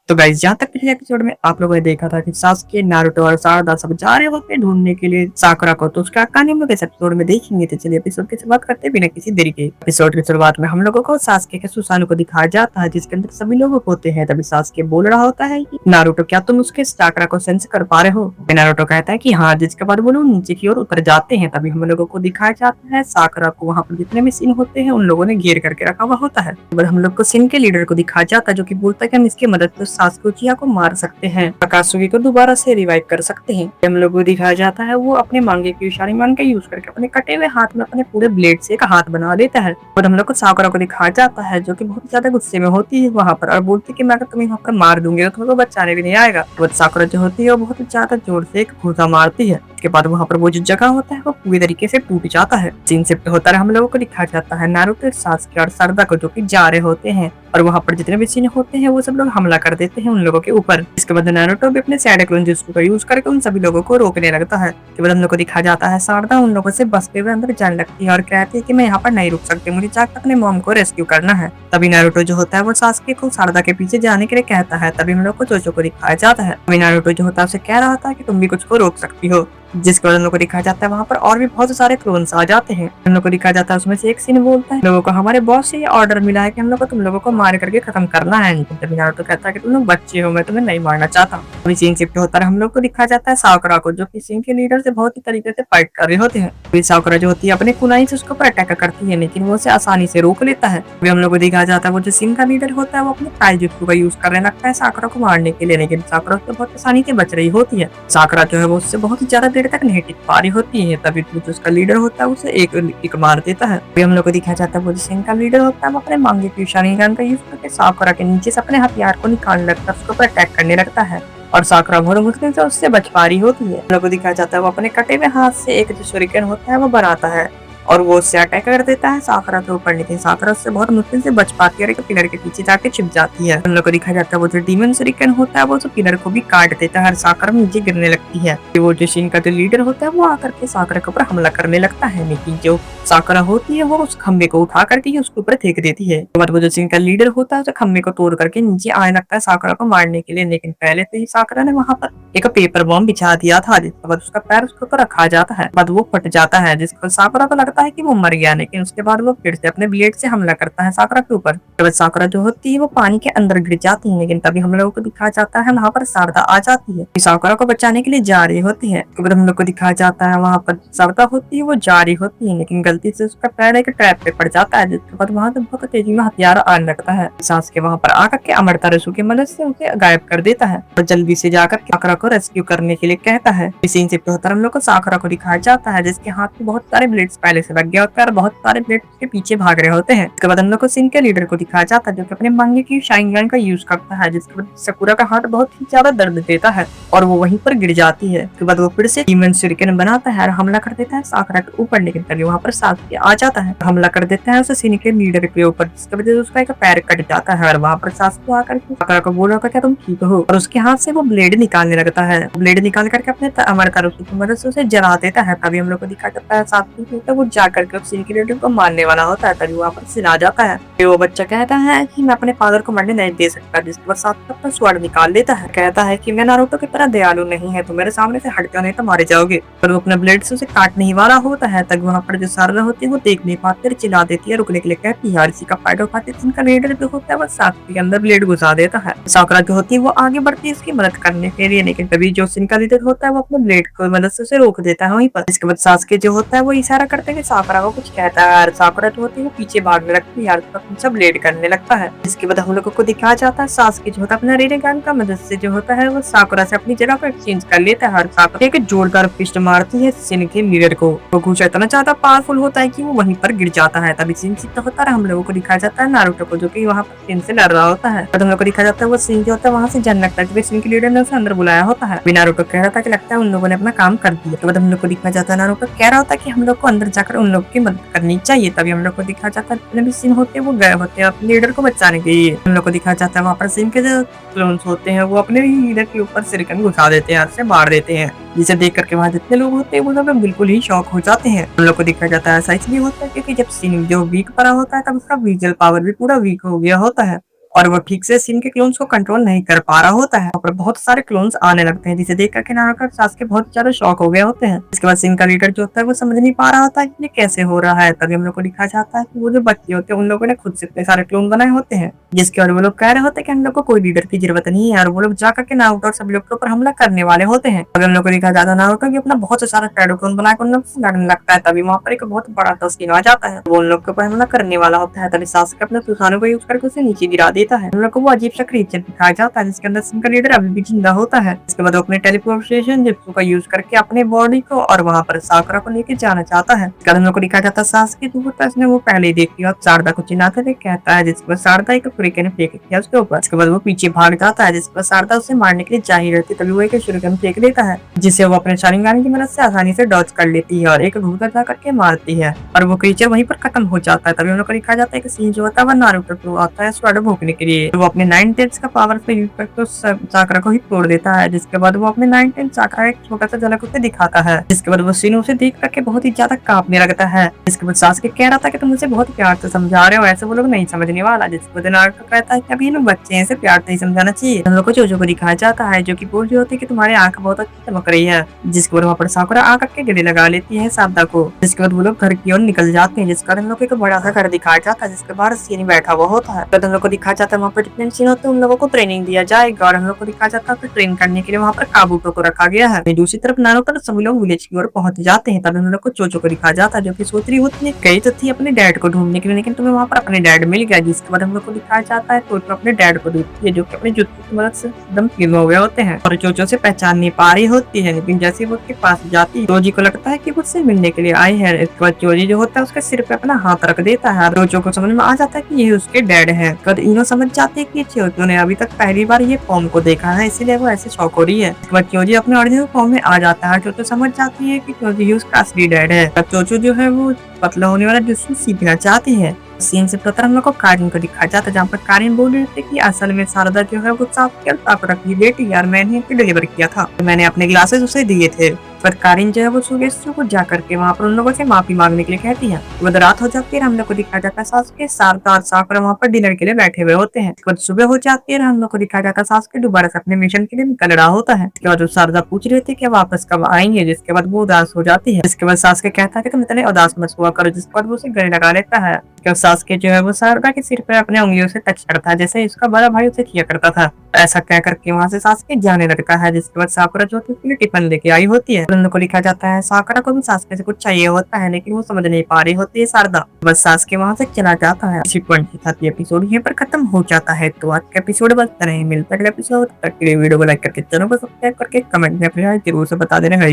तो गाइस जहाँ तक पिछले एपिसोड में आप लोगों ने देखा था कि सास्के, नारुतो और सारदा सब जा रहे होते हैं ढूंढने के लिए साकुरा को, तो उसका कहानी हम लोग इस एपिसोड में देखेंगे। तो चलिए एपिसोड की शुरुआत करते हैं बिना किसी देरी के। एपिसोड की शुरुआत में हम लोगों को सास्के के सुसानु को दिखाया जाता है जिसके अंदर सभी लोग होते हैं। तभी सास्के बोल रहा होता है कि नारुतो क्या तुम उसके साकुरा को सेंस कर पा रहे हो? नारुतो कहता है कि हाँ, जिसके बाद वो लोग नीचे की ओर उतर जाते हैं। तभी हम लोगों को दिखाया जाता है साकुरा को वहाँ पर जितने भी सीन होते हैं उन लोगों ने घेर करके रखा हुआ होता है। हम लोग को सीन के लीडर को दिखाया जाता है जो की बोलता है कि हम इसकी मदद से सास्के उचिया को मार सकते हैं, अकात्सुकी को दोबारा से रिवाइव कर सकते हैं। हम लोग को दिखाया जाता है वो अपने मांगे की शारीमान का यूज करके अपने कटे हुए हाथ में अपने पूरे ब्लेड से एक हाथ बना देता है। और हम लोग को साकुरा को दिखाया जाता है जो कि बहुत ज्यादा गुस्से में होती है वहाँ पर और बोलती है कि मैं अगर तुम्हें यहाँ पर मार दूंगी तो तुमको बचाने भी नहीं आएगा। तो साकुरा जो होती है वो बहुत ज्यादा जोर से एक घूसा मारती है। उसके बाद वहाँ पर वो जो जगह होता है वो पूरी तरीके से टूट जाता है। सीन शिफ्ट होता है, हम लोगों को दिखाया जाता है नारुतो, सास्के और सरदा को जो कि जा रहे होते हैं और वहाँ पर जितने भी सीन होते हैं वो सब लोग हमला कर देते हैं उन लोगों के ऊपर। इसके बाद नारुतो भी अपने सैड क्लोन जिस्कू का यूज करके उन सभी लोगों को रोकने लगता है। इसके बाद हम लोग को दिखाया जाता है सारदा उन लोगों से बसते हुए अंदर जाने लगती है और कहती है कि मैं यहाँ पर नहीं रुक सकती, मुझे जाकर अपने मॉम को रेस्क्यू करना है। तभी नारुतो जो होता है वो सास्के को सारदा के पीछे जाने के लिए कहता है। तभी हम लोग को जोजो को दिखाया जाता है। तभी नारुतो जो होता है उसे कह रहा था कि तुम भी कुछ को रोक सकती हो। जिसके बाद हम लोग को दिखाया जाता है वहाँ पर और भी बहुत सारे क्लोन्स आ जाते हैं। हम लोग को दिखाया जाता है उसमें से एक सीन बोलता है लोगों को हमारे बॉस से ये ऑर्डर मिला है कि हम लोग को तुम लोगों को मार करके खत्म करना है। तभी नारुतो कहता है कि तुम लोग बच्चे हो, मैं तुम्हें नहीं मारना चाहता। अभी सीन शिफ्ट होता है, हम लोग को दिखाया जाता है साकुरा को जो कि सीन के लीडर से बहुत ही तरीके से फाइट कर रहे होते हैं। अभी साकुरा जो होती है अपने कुनाई से उसके ऊपर अटैक करती है लेकिन वो उसे आसानी से रोक लेता है। अभी हम लोग को दिखाया जाता है वो जो सीन का लीडर होता है वो अपने ताइजुत्सु का यूज करने लगता है साकुरा को मारने के लिए, लेकिन साकुरा उससे बहुत आसानी से बच रही होती है। साकुरा जो है वो उससे बहुत ही ज्यादा देर तक नहीं टिक पा रही होती है। तभी जो उसका लीडर होता है उसे एक मार देता है। अभी हम लोग को दिखाया जाता है वो जो सीन का लीडर होता है वो अपने मांगे की शारीगन का यूज करके साकुरा के नीचे से अपने हथियार को निकालने लगता है, उसके ऊपर अटैक करने लगता है और साकुरा बहुत मुश्किल से उससे बच पा रही होती है। हम लोग को दिखाया जाता है वो अपने कटे हुए हाथ से एक जो शूरिकेन होता है वो बनाता है और वो उससे अटैक कर देता है साकुरा के ऊपर, लेकिन साकुरा उससे बहुत मुश्किल से बच पाती है और एक पिलर के पीछे जाके छिप जाती है। हम लोग को दिखाया जाता है वो जो डीमन शूरिकेन होता है वो तो पिलर को भी काट देता है और साकुरा नीचे गिरने लगती है। वो जो शीन का जो लीडर होता है वो आकर के साकुरा के ऊपर हमला करने लगता है, लेकिन जो साकुरा होती है वो उस खंबे को उठा करके उसके ऊपर फेंक देती है। तो वो जो शीन का लीडर होता है उस खंबे को तोड़ करके नीचे आने लगता है साकुरा को मारने के लिए, लेकिन पहले से ही साकुरा ने वहाँ पर एक पेपर बॉम्ब बिछा दिया था जिसके बाद उसका पैर उसके ऊपर रखा जाता है, बाद वो फट जाता है जिसको साकुरा को लगता है कि वो मर गया, लेकिन उसके बाद वो फिर से अपने ब्लेड से हमला करता है साकुरा के ऊपर। तो साकुरा जो होती है वो पानी के अंदर गिर जाती है, लेकिन तभी हम लोगों को दिखाया जाता है वहाँ पर सारदा आ जाती है, साकुरा को बचाने के लिए जा रही होती है। तो हम लोग को दिखाया जाता है वहाँ पर सारदा होती है वो जा रही होती है लेकिन गलती से उसका पैर एक ट्रैप पे पड़ जाता है, जिसके बाद वहाँ से बहुत तेजी में हथियार आने लगता है। सांस के वहाँ पर आकर के अमरता रसू की मदद से उसे गायब कर देता है और जल्दी से जाकर साकुरा को रेस्क्यू करने के लिए कहता है। सीन से हम लोग को साकुरा को दिखाया जाता है जिसके हाथ में बहुत सारे ब्लेड्स पहले से लग गया होता है और बहुत सारे ब्लेड के पीछे भाग रहे होते हैं। उसके बाद हम लोग को सीन के लीडर को दिखाया जाता है जो कि अपने मांगे की शाइंगन का यूज करता है, जिसके बाद साकुरा का हाथ बहुत ही ज्यादा दर्द देता है और वो वहीं पर गिर जाती है। उसके बाद वो फिर से डीमन शूरिकेन बनाता है और हमला कर देता है साकुरा के ऊपर, लेकिन तभी वहाँ पर सास्के आ जाता है, हमला कर देता है उसे सीन के लीडर के ऊपर, जिसकी वजह से उसका एक पैर कट जाता है और वहाँ पर सास्के आकर साकुरा को बोला क्या तुम ठीक हो, और उसके हाथ से वो ब्लेड निकालने लगता है। ब्लेड निकाल करके अपने अमरता रसू की मदद से उसे जला देता है। तभी हम लोग को दिखाया जाता है सास्के वो जाकर के सीन के लीडर को मारने वाला होता है। तभी वहाँ पर सिन आ जाता है। वो बच्चा कहता है कि मैं अपने फादर को मरने नहीं दे सकता, जिसके बाद सास्के अपना स्वॉर्ड निकाल लेता है, कहता है कि मैं नारुतो की तरह दयालु नहीं है, तो मेरे सामने से हट जाओ नहीं तो मारे जाओगे। पर वो अपने ब्लेड से उसे काटने ही वाला होता है। तब वहाँ पर जो सारदा होती है वो देख नहीं पाती, चिल्ला देती है, रुकने के लिए कहती है, इसी का फायदा उठाते जिनका लीडर जो होता है वो सास्के के अंदर ब्लेड घुसा देता है। साकुरा जो होती है वो आगे बढ़ती है इसकी मदद करने के लिए, लेकिन तभी जो सिनका लीडर होता है वो अपने ब्लेड की मदद से उसे रोक देता है वहीं पर। इसके बाद सास्के जो होता है वो इशारा करते हुए साकुरा को कुछ कहता है और साकुरा जो होती है वो पीछे भागने लगती है, सब ब्लेड करने लगता है। इसके बाद हम लोगों को दिखाया जाता है सास्के जो होता है अपना रेनेगन का मदद से जो होता है वो साकुरा से अपनी जगह पर एक्सचेंज कर लेता है और साकुरा एक जोरदार फिस्ट मारती है सिन के मिरर को। वो घूसा इतना ज्यादा पावरफुल होता है कि वो वहीं पर गिर जाता है। तभी सिन सीधा होता है, हम लोगों को दिखाया जाता है नारुतो को जो कि वहाँ पर सिन से लड़ रहा होता है। तो हम लोग को दिखाया जाता है वो सिन जो होता है वहाँ से जाने लगता है कि सिन के लीडर ने उसे अंदर बुलाया होता है। नारुतो कह रहा था कि लगता है उन लोगों ने अपना काम कर दिया। तो हम लोग को दिखाया जाता है नारुतो कह रहा होता है कि हम लोग को अंदर जाकर उन लोग की मदद करनी चाहिए। तभी हम लोग को दिखाया जाता है जितने भी सिन होते हैं वो गए होते हैं अपने लीडर को बचाने के लिए। हम लोग को दिखाया जाता है वहाँ पर सिन के जो क्लोन्स होते हैं वो अपने लीडर के ऊपर सिरकन घुसा देते हैं, से मार देते हैं, जिसे देख करके वहाँ जितने लोग होते हैं वो सब बिल्कुल ही शॉक हो जाते हैं। हम लोग को दिखाया जाता है ऐसा इसलिए होता है क्योंकि जब सिन जो वीक पड़ा होता है तब उसका विजुअल पावर भी पूरा वीक हो गया होता है और वो ठीक से सिन के क्लोन्स को कंट्रोल नहीं कर पा रहा होता है। वहाँ पर बहुत सारे क्लोन्स आने लगते हैं, जिसे देख करके नारुतो और सास्के बहुत ज्यादा शॉक हो गए होते हैं। इसके बाद सिन का लीडर जो होता है वो समझ नहीं पा रहा होता है कि ये कैसे हो रहा है। तभी हम लोग को दिखाया जाता है कि वो जो बच्चे होते हैं उन लोगों ने खुद से इतने सारे क्लोन बनाए होते हैं, जिसके बाद वो लोग कह रहे होते हैं कि हम लोग को कोई लीडर की जरूरत नहीं है, और वो लोग जाकर के नारुतो और सभी लोग के ऊपर हमला करने वाले होते हैं। अगर हम लोग को दिखाया जाता है नारुतो भी अपना बहुत सारा शैडो क्लोन बनाकर उन लोग से लड़ने लगता है। तभी वहाँ पर एक बहुत बड़ा टस्किन आ जाता है, वो उन लोग के ऊपर हमला करने वाला होता है। तभी सास्के अपने सुसानो को यूज करके उसे नीचे गिरा देता है। हम लोग को वो अजीब सा क्रीचर दिखाया जाता है जिसके अंदर सिन का लीडर अभी भी जिंदा होता है। इसके बाद वो अपने टेलीपोर्टेशन जिप्सू का यूज करके अपने बॉडी को और वहाँ पर साकुरा को लेके जाना चाहता है। इसके बाद हम लोग को दिखाया जाता है सास्के जो होता है उसने वो पहले ही देख लिया, शारदा को चिल्लाते हुए कहता है, जिसके बाद शारदा एक शुरिकेन फेंक दिया उसके ऊपर। इसके बाद वो पीछे भाग जाता है, जिसके बाद शारदा उसे मारने के लिए जा ही रहती, तभी वो एक शुरिकेन फेंक देता है, जिसे वो अपने शारिंगान की मदद से आसानी से डॉज कर लेती है और एक घूमकर जा करके मारती है, और वो क्रीचर वहीं पर खत्म हो जाता है। तभी हम लोग को दिखाया जाता है कि सीन जो होता है वो नारुतो को आता है शैडो भोंकने के लिए। वो अपने 9 टेंस का पावर से यूज करके उस चाकरा को ही तोड़ देता है, जिसके बाद वो अपने 9 टेंस चाकरा एक छोटा सा झलक उसे दिखाता है। जिसके बाद वो सीन उसे देख करके बहुत ही ज्यादा कांपने लगता है। जिसके बाद सास्के कह रहा था कि तुम मुझे बहुत प्यार से समझा रहे हो, ऐसे वो लोग नहीं समझने वाला। जिसके बाद नारुतो कहता है कि अभी लोग बच्चे हैं, इसे प्यार से ही समझाना चाहिए। हम लोग को जोजो को दिखाया जाता है जो कि बोल रही होती है कि तुम्हारी आंख बहुत अच्छी चमक रही है। जिसके बाद वहाँ पर साकुरा आ करके गले लगा लेती है शारदा को। जिसके बाद वो लोग घर की ओर निकल जाते हैं, जिसका हम लोग को एक बड़ा सा घर दिखाया जाता है जिसके बाहर सीन बैठा हुआ होता है। तो हम लोग को दिखाया जाता है वहाँ पर डिफरेंट सीन होते हैं, उन लोगों को ट्रेनिंग दिया जाएगा, और हम लोग को दिखाया जाता है ट्रेन करने के लिए वहाँ पर काबूतो को रखा गया है। दूसरी तरफ नारुतो और सभी लोग विलेज की ओर पहुंच जाते हैं। तब हम लोग को चोचो को दिखाया जाता है जो कि सोच रही होती है गई तो थी अपने डैड को ढूंढने के लिए, लेकिन तुम्हें वहाँ पर अपने डैड मिल गया। जिसके बाद हम लोग को दिखाया जाता है चोचो अपने डैड को ढूंढती है जो कि अपने जुत्ते की मदद से एकदम क्लीन हो गए होते हैं, और चोचो से पहचान नहीं पा रही होती है। लेकिन जैसे वो उसके पास जाती है चोजी को लगता है कि वो उससे मिलने के लिए आई है। इसके बाद चोजी जो होता है उसके सिर पे अपना हाथ रख देता है। चोचो को समझ में आ जाता है कि ये उसके डैड है। कद इनो समझ जाते हैं कि चोचो ने अभी तक पहली बार ये फॉर्म को देखा है, इसीलिए वो ऐसे शौक हो रही है। इसके बाद चोजी अपने ओरिजिनल फॉर्म में आ जाता है। चोचो समझ जाती है कि चोजी ही उसका असली डैड है। चोचो जो है वो पतला होने वाला जिससे सीखना चाहती है। सीन से पता हम लोग को कारिन को दिखाया जाता है, जहाँ पर कारिन बोल रही थी कि असल में शारदा जो है वो साकुरा की बेटी यार, मैंने डिलीवर किया था, मैंने अपने ग्लासेस उसे दिए थे। पर कारिन जो है वो सुगेत्सु को जा करके वहाँ पर उन लोगों से माफी मांगने के लिए कहती है। वो रात हो जाती है, हम लोग को दिखाया जाता है सासुके शारदा और साकुरा वहाँ पर डिनर के लिए बैठे हुए होते हैं। उसके बाद सुबह हो जाती है, हम लोग को दिखाया जाता है सासुके दोबारा से अपने मिशन के लिए निकल रहा होता है। इसके बाद शारदा पूछ रही थी कि वापस कब आएंगे, जिसके बाद वो उदास हो जाती है। इसके बाद सासुके कहता है कि तुम इतने उदास मत हुआ करो, जिसके बाद वो उसे गले लगा लेता है। सासुके जो है वो शारदा के सिर पे अपने उंगलियों से टच करता है, जैसे इसका बड़ा भाई उसे किया करता था। ऐसा कह करके वहाँ से सासुके जाने लगता है। जिसके बाद साकुरा जो उसके लिए टिफिन लेके आई होती है। उन को लिखा जाता है साकुरा को भी सासुके से कुछ चाहिए होता है, लेकिन वो समझ नहीं पा रही होती है शारदा। बस सासुके वहाँ से चला जाता है। इसी 27 एपिसोड यहीं पर खत्म हो जाता है। तो आज का एपिसोड बस इतना ही, मिलता है अगले एपिसोड तक के लिए वीडियो को लाइक करके चैनल को सब्सक्राइब करके कमेंट में अपनी राय जरूर से बता देना है।